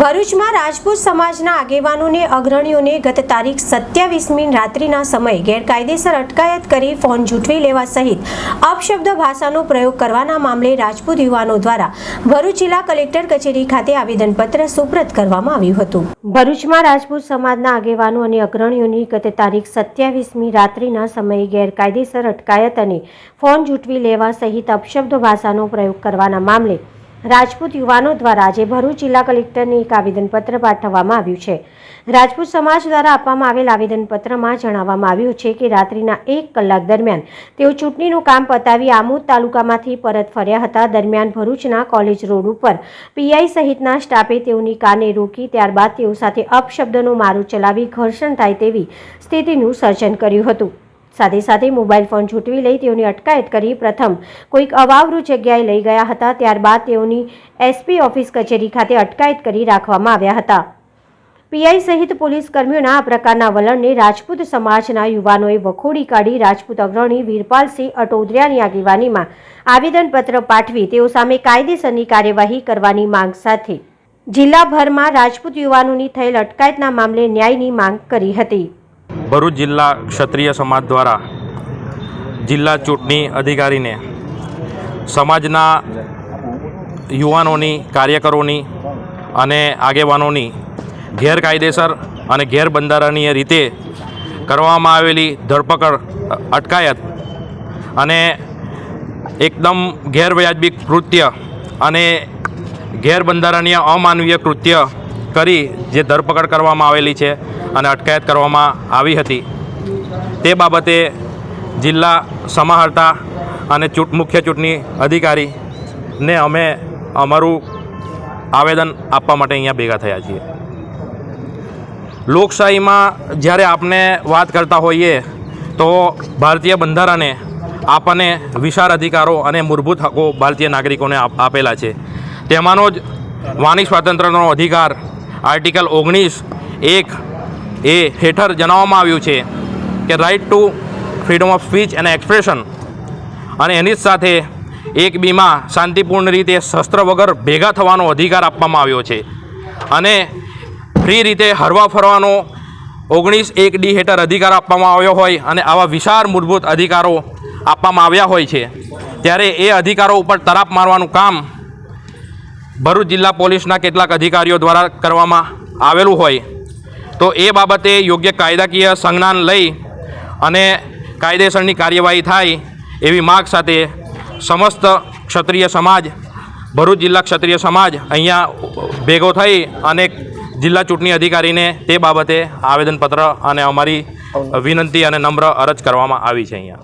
ભરૂચમાં રાજપૂત સમાજના આગેવાનોને અગ્રણીઓને ગત તારીખ 27મી રાત્રિના સમયે ગેરકાયદેસર અટકાયત કરી ફોન ઝૂંટવી લેવા સહિત અપશબ્દ ભાષાનો પ્રયોગ કરવાના મામલે રાજપૂત યુવાનો દ્વારા ભરૂચ જિલ્લા કલેક્ટર કચેરી ખાતે આવેદનપત્ર સુપ્રત કરવામાં આવ્યું હતું। ભરૂચમાં રાજપૂત સમાજના આગેવાનો અને અગ્રણીઓની ગત તારીખ 27મી રાત્રિના સમયે ગેરકાયદેસર અટકાયત અને ફોન ઝૂંટવી લેવા સહિત અપશબ્દ ભાષાનો પ્રયોગ કરવાના મામલે રાજપૂત યુવાનો દ્વારા આજે ભરૂચ જિલ્લા કલેક્ટરને એક આવેદનપત્ર પાઠવવામાં આવ્યું છે। રાજપૂત સમાજ દ્વારા આપવામાં આવેલ આવેદનપત્રમાં જણાવવામાં આવ્યું છે કે રાત્રિના 1 કલાક દરમિયાન તેઓ ચૂંટણીનું કામ પતાવી આમોદ તાલુકામાંથી પરત ફર્યા હતા। દરમિયાન ભરૂચના કોલેજ રોડ ઉપર પીઆઈ સહિતના સ્ટાફે તેઓની કારને રોકી ત્યારબાદ તેઓ સાથે અપશબ્દનો મારો ચલાવી ઘર્ષણ થાય તેવી સ્થિતિનું સર્જન કર્યું હતું। સાથે સાથે મોબાઈલ ફોન ઝૂંટવી લઈ તેઓની અટકાયત કરી પ્રથમ કોઈક અવાવરૂ જગ્યાએ લઈ ગયા હતા, ત્યારબાદ તેઓની એસપી ઓફિસ કચેરી ખાતે અટકાયત કરી રાખવામાં આવ્યા હતા। પીઆઈ સહિત પોલીસ કર્મીઓના આ પ્રકારના વલણને રાજપૂત સમાજના યુવાનોએ વખોડી કાઢી રાજપૂત અગ્રણી વીરપાલસિંહ અટોદરિયાની આગેવાનીમાં આવેદનપત્ર પાઠવી તેઓ સામે કાયદેસરની કાર્યવાહી કરવાની માંગ સાથે જિલ્લાભરમાં રાજપૂત યુવાનોની થયેલ અટકાયતના મામલે ન્યાયની માંગ કરી હતી। ભરૂચ જિલ્લા ક્ષત્રિય સમાજ દ્વારા જિલ્લા ચૂંટણી અધિકારીને સમાજના યુવાનોની, કાર્યકરોની અને આગેવાનોની ગેરકાયદેસર અને ગેરબંધારણીય રીતે કરવામાં આવેલી ધરપકડ, અટકાયત અને એકદમ ગેરવ્યાજબી કૃત્ય અને ગેરબંધારણીય અમાનવીય કૃત્ય કરી જે ધરપકડ કરવામાં આવેલી છે અને અટકાયત કરવામાં આવી હતી તે બાબતે જિલ્લા સમાહર્તા અને મુખ્ય ચૂંટણી અધિકારીને અમે અમારું આવેદન આપવા માટે અહીંયા ભેગા થયા છીએ। લોકશાહીમાં જ્યારે આપણે વાત કરતા હોઈએ તો ભારતીય બંધારણે આપણને વિશાળ અધિકારો અને મૂળભૂત હકો ભારતીય નાગરિકોને આપેલા છે। તેમાંનો જ વાણી સ્વાતંત્ર્યનો અધિકાર આર્ટિકલ 19(1) એ હેઠળ જણાવવામાં આવ્યું છે કે right to freedom of speech and expression, અને એની જ સાથે 1(2) શાંતિપૂર્ણ રીતે શસ્ત્ર વગર ભેગા થવાનો અધિકાર આપવામાં આવ્યો છે અને ફ્રી રીતે હરવા ફરવાનો 19(1) હેઠળ અધિકાર આપવામાં આવ્યો હોય અને આવા વિશાળ મૂળભૂત અધિકારો આપવામાં આવ્યા હોય છે ત્યારે એ અધિકારો ઉપર તરાપ મારવાનું કામ ભરૂચ જિલ્લા પોલીસના કેટલાક અધિકારીઓ દ્વારા કરવામાં આવેલું હોય તો એ બાબતે યોગ્ય કાયદાકીય સંજ્ઞાન લઈ અને કાયદેસરની કાર્યવાહી થાય એવી માગ સાથે સમસ્ત ક્ષત્રિય સમાજ, ભરૂચ જિલ્લા ક્ષત્રિય સમાજ અહીંયા ભેગો થઈ અને જિલ્લા ચૂંટણી અધિકારીને તે બાબતે આવેદનપત્ર અને અમારી વિનંતી અને નમ્ર અરજ કરવામાં આવી છે અહીંયા।